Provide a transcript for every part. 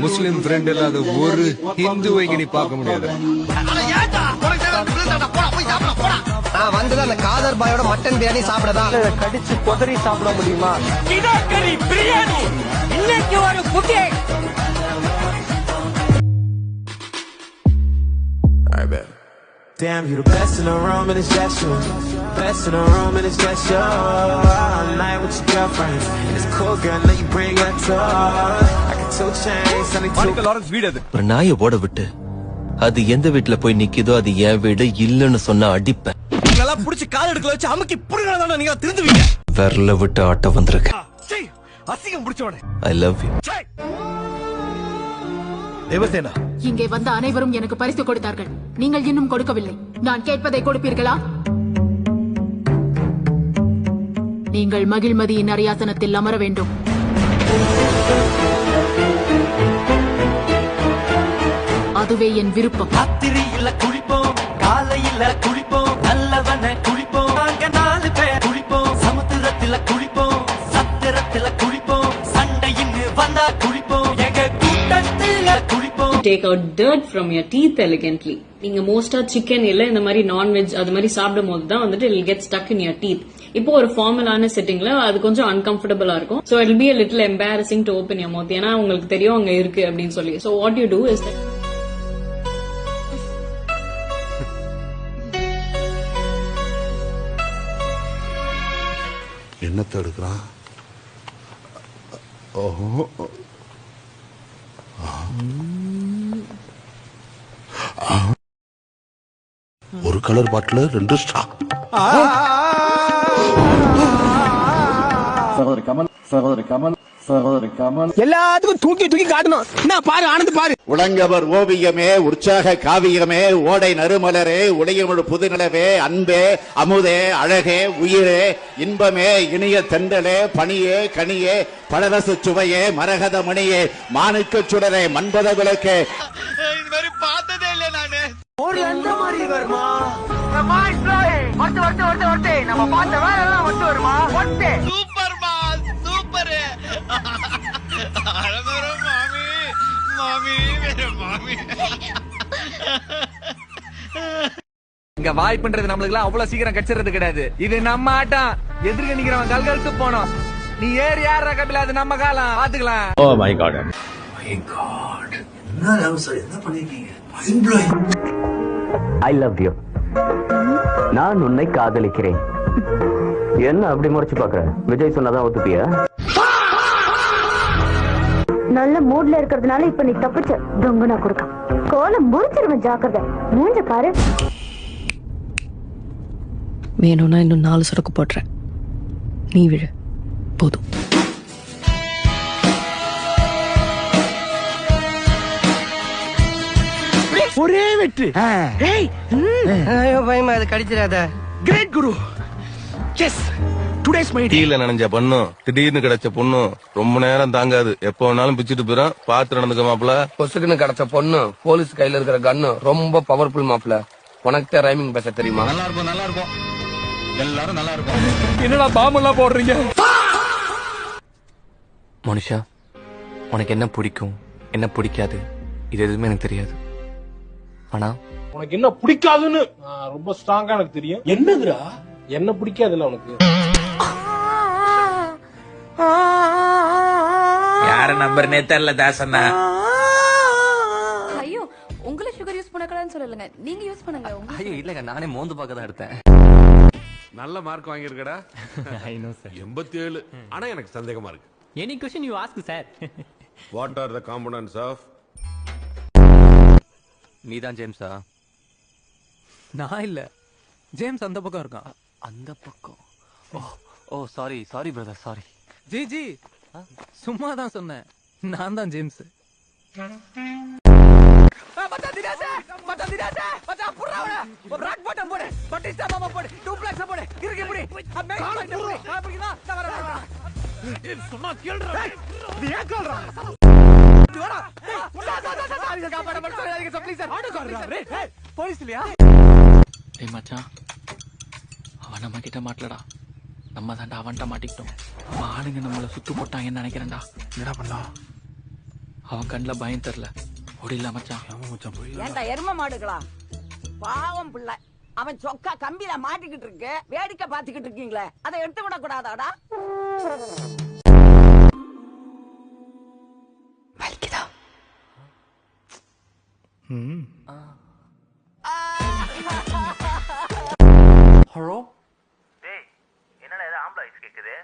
முஸ்லிம் friend இல்லாத ஒரு ஹிந்துவை நீ பார்க்க முடியாது. நான் வந்தது அந்த காதர் பாயோட மட்டன் பிரியாணி சாப்பிடதான். கடிச்சு கொதறி சாப்பிட முடியுமா? பிரியாணி இன்னைக்கு ஒரு புகை. Damn, you the best in the room and it's just you. Best in the room and it's just you. All night with your girlfriend. It's cool, girl, let you bring your toy. I can two chains, something two. Lawrence வீடு அது. ஒரு நாயை ஓட விட்டு அது எந்த வீட்டுல போய் நிக்குதோ அது என் வீடு இல்லன்னு சொன்னா அடிப்பேன். இதெல்லாம் புடிச்சு கால் எடுக்கல வச்சு அமுக்கி புடுங்கறதால நீங்க திருந்துவீங்க. விரல விட்டு ஆட்ட வந்திருக்க. அசிங்கம் புடிச்சவனே. I love you. தேவசேனா, இங்கே வந்த அனைவரும் எனக்கு பரிசு கொடுத்தார்கள். நீங்கள் இன்னும் கொடுக்கவில்லை. நான் கேட்பதை கொடுப்பீர்களா? நீங்கள் மகிழ்மதியின் அரியாசனத்தில் அமர வேண்டும். அதுவே என் விருப்பம். ராத்திரியில குளிப்போம், காலையில குளிப்போம், நல்லவன குளிப்போம், நாங்க 4 பேர் குளிப்போம், சமுத்திரத்தில குளிப்போம், சத்திரத்தில குளிப்போம், சண்டையின்னு வந்தா குளிப்போம், எங்க கூட்டத்தில குளிப்போம். Take out dirt from your teeth elegantly. நீங்க மோஸ்டா சிக்கன் இல்ல இந்த மாதிரி நான்வெஜ் அது மாதிரி சாப்பிடும் போது தான் வந்துட்டு it will get stuck in your teeth. இப்போ ஒரு ஃபார்மலான செட்டிங்ல அது கொஞ்சம் அன்கம்ஃபர்டபுளா இருக்கும். So it will be a little embarrassing to open your mouth. ஏன்னா உங்களுக்கு தெரியும் அங்க இருக்கு அப்படின்னு சொல்லி. So what you do is that என்னத்தை எடுக்கிறான்? ஓஹோ, ஒரு கலர் பாட்டில் 2 ஸ்ட்ரா. சகோதரி கமல், சகோதரி கமல், சகோதரி கமல் எல்லாத்துக்கும் தூக்கி தூக்கி காட்டணும். என்ன பாரு, ஆனந்த் பாரு. உலங்கவர் ஓவியமே, உற்சாக காவியமே, ஓடை நறுமலரே, உடையமிழ் புதுநிலவே, அன்பே, அமுதே, அழகே, உயிரே, இன்பமே, இனிய தென்றலே, பணியே, கனியே, பழரசு சுவையே, மரகத மணியே, மாணிக்க சுடரே, மண்பத விளக்கே. இது மாதிரி பார்த்ததே இல்ல நானு. ஒரு அந்த மாதிரி வருமா? நம்ம பார்த்த வேலை எல்லாம் ஒட்டு வருமா? ஒட்டு சூப்பர் பாஸ், சூப்பர். மாமி மாமி வேற மாமி. இங்க வாய்ப்புன்றது நம்மளுக்கு எல்லாம் அவ்வளவு சீக்கிரம் கிடைச்சிறது கிடையாது. இது நம்ம ஆட்டம். எதிர்க்க நிக்கிறவன் கல்கழுத்து போனோம். நீ ஏறி யார கபில அது நம்ம காலம் பாத்துக்கலாம். Oh my God, My God. என்ன சார் என்ன பண்ணிருக்கீங்க? Mind blowing. I love you. நான் உன்னை காதலிக்கிறேன். என்ன அப்படி முறைச்சு பாக்குற? விஜய் சொன்னதான் ஒத்துப்பியா? நல்ல மூட்ல இருக்கிறதுனால இப்ப நீ தப்பிச்ச. தொங்குனா கொடுக்க கோலம் முடிச்சிருவேன். ஜாக்கிரதை. மூஞ்ச பாரு. வேணும்னா இன்னும் 4 சொடக்கு போடுறேன். நீ விழு போதும். ஒரே வெற்றி. ஐயோ பயமா, அது கடிச்சிடாத. Great guru. Yes, today's my day. டீல நனைஞ்ச பொண்ணும் திடீர்னு கிடைச்ச பொண்ணும் ரொம்ப நேரம் தாங்காது. எப்ப வேணாலும் பிச்சுட்டு போயிடும். பார்த்து நடந்துக்க மாப்ள. பொசுக்குன்னு கிடைச்ச பொண்ணு போலீஸ் கையில இருக்கிற கன்னு ரொம்ப பவர்ஃபுல் மாப்ள. உனக்கு ரைமிங் பேச தெரியுமா? நல்லா இருக்கும், நல்லா இருக்கும், எல்லாரும் நல்லா இருக்கும். என்னடா பாம்பெல்லாம் போடுறீங்க? மனுஷா, உனக்கு என்ன பிடிக்கும் என்ன பிடிக்காது இது எதுவுமே எனக்கு தெரியாது. ஆனா உனக்கு என்ன பிடிக்காதுன்னு ரொம்ப ஸ்ட்ராங்கா எனக்கு தெரியும். என்னதுடா என்ன பிடிக்காதுல்ல உனக்கு? யார நம்பர்னே தெரியல தாசண்ணா. ஐயோ, உங்களை சுகர் யூஸ் பண்ணக்கூடாதுன்னு சொல்லலங்க. நீங்க யூஸ் பண்ணுங்க. ஐயோ இல்லங்க, நானே மோந்து பார்க்க தான் எடுத்தேன். நல்ல மார்க் வாங்கியிருக்கடா. 87. ஆனா எனக்கு சந்தேகமா இருக்கு. Any question you ask sir. What are the components of? நீதான் ஜேம்ஸா? நான் இல்ல, ஜேம்ஸ் அந்த பக்கம் இருக்கான். அந்த பக்கம்? ஓ சாரி சாரி பிரதர், சாரி. ஜி ஜி சும்மா தான் சொன்னேன். நான் தான் ஜேம்ஸ். அவன் நம்ம கிட்ட மாட்டலடா, நம்ம தாண்டா அவன்கிட்ட மாட்டிக்கிட்டோம். ஆளுங்க நம்மள சுத்து போட்டாங்கன்னு நினைக்கிறேன்டா. என்னடா பண்ணலாம்? அவன் கண்ணுல பயம் தெரியல ஓடில மச்சான். ஏன்டா எரும மாடுகளா, பாவம் பிள்ளை, அவன் சொக்கா கம்பியில மாட்டிக்கிட்டு இருக்கு, வேடிக்கை பாத்துக்கிட்டு இருக்கீங்களே, அதை எடுத்து விட கூடாதாடா? வலிக்குதா? ஹலோ டேய், என்னடா இது ஆம்பளை வாய்ஸ் கேக்குது?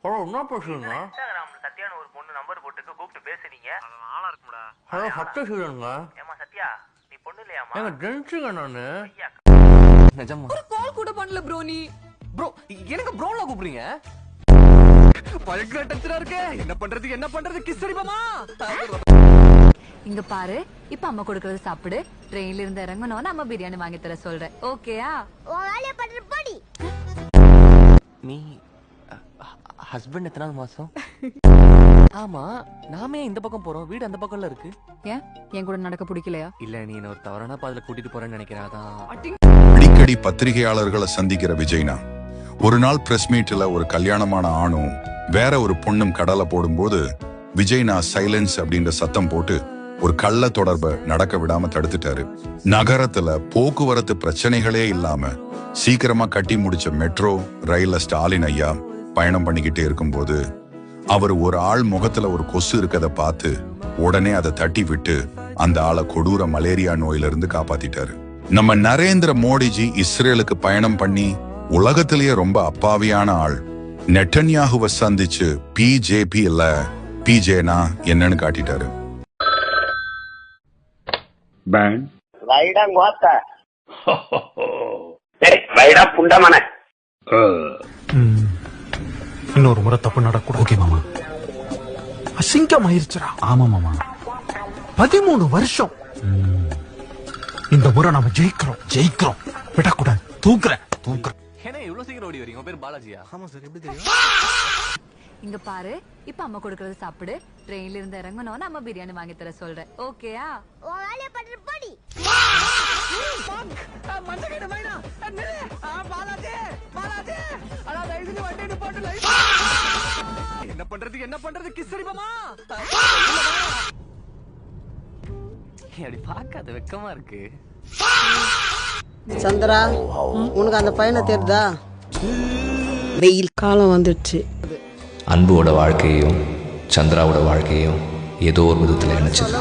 ஹலோ என்ன பேசுறீங்க? இன்ஸ்டாகிராம்ல சத்யான ஒரு பொண்ணு நம்பர் போட்டுக்கு கூப்பிட்டு பேசுறீங்க. அவன் ஆளா இருக்கும்டா. ஹலோ சத்யா சொல்லுங்க. ஏமா சத்யா, நீ பொண்ணு இல்லையாமா? ஏங்க டென்ஷன்ங்க நானு. நிஜமா ஒரு கால் கூட பண்ணல ப்ரோ. நீ ப்ரோ எனக்கு ப்ரோல கூப்பிடுறீங்க? பயங்கர டென்ஷனா இருக்கு. என்ன பண்றது கிஸ் அடிப்பமா? இங்க பாரு, இப்ப அம்மா கொடுக்கறது சாப்பிடு. ட்ரெயின்ல இருந்து இறங்கணும், நம்ம பிரியாணி வாங்கி தர சொல்றேன். ஓகேயா? வேலைய பண்ற படி. நீ ஹஸ்பண்ட் எத்தனை மாசம்? ஆமா, நாமே இந்த பக்கம் போறோம், வீடு அந்த பக்கம்ல இருக்கு. ஏன் என் கூட நடக்க பிடிக்கலையா? இல்ல, நீ என்ன ஒரு தவறான பாதையில கூட்டிட்டு போறேன்னு நினைக்கிறேன். அதான் அடிக்கடி பத்திரிகையாளர்களை சந்திக்கிற விஜய்னா ஒரு நாள் பிரஸ் மீட்ல ஒரு கல்யாணமான ஆணும் வேற ஒரு பொண்ணும் கடலை போடும்போது விஜய்னா சைலன்ஸ் அப்படின்ற சத்தம் போட்டு ஒரு கள்ள தொடர்பை நடக்க விடாம தடுத்துட்டாரு. நகரத்துல போக்குவரத்து பிரச்சனைகளே இல்லாம சீக்கிரமா கட்டி முடிச்ச மெட்ரோ ரயில்ல ஸ்டாலின் ஐயா பயணம் பண்ணிக்கிட்டே இருக்கும்போது அவர் ஒரு ஆள் முகத்துல ஒரு கொசு இருக்கத பார்த்து உடனே அதை தட்டி விட்டு அந்த ஆளை கொடூர மலேரியா நோயில இருந்து காப்பாத்திட்டாரு. நம்ம நரேந்திர மோடிஜி இஸ்ரேலுக்கு பயணம் பண்ணி உலகத்திலேயே ரொம்ப அப்பாவியான ஆள் நெட்டன்யாகுவை சந்திச்சு பிஜேபி இல்ல பிஜேனா என்னன்னு காட்டிட்டாரு. இன்னொரு முறை தப்பு நடக்கூடாது. ஓகே மாமா. அசிங்கம் ஆயிருச்சுடா. ஆமா மாமா. 13 வருஷம். இந்த முறை நாம ஜெயிக்கிறோம். விடக்கூடாது. தூக்குறேன். என்ன இவ்வளவு சீக்கிரம் ஓடி வரீங்க? உங்க பேர் பாலாஜியா? ஆமா சார். எப்படி தெரியும்? இங்க பாரு, இப்ப அம்மா கொடுக்கறது சாப்பிடு. ட்ரெயின்ல இருந்து இறங்கணும், நம்ம பிரியாணி வாங்கி தர சொல்றேன். ஓகேயா? வேலைய பண்ற படி. மஞ்சகிட்ட மைனா பாலாஜி அதான் தயவுசெய்து வண்டிட்டு போட்டு லைஃப். என்ன பண்றது கிஸ் அடிப்பமா? அப்படி பார்க்காத வெக்கமா இருக்கு. சந்திரா, உனக்கு அந்த பையனை தெரியுதா? வெயில் காலம் வந்துடுச்சு. அன்புவோட வாழ்க்கையும் சந்திராவோட வாழ்க்கையும் ஏதோ ஒரு விதத்துல நினைச்சது.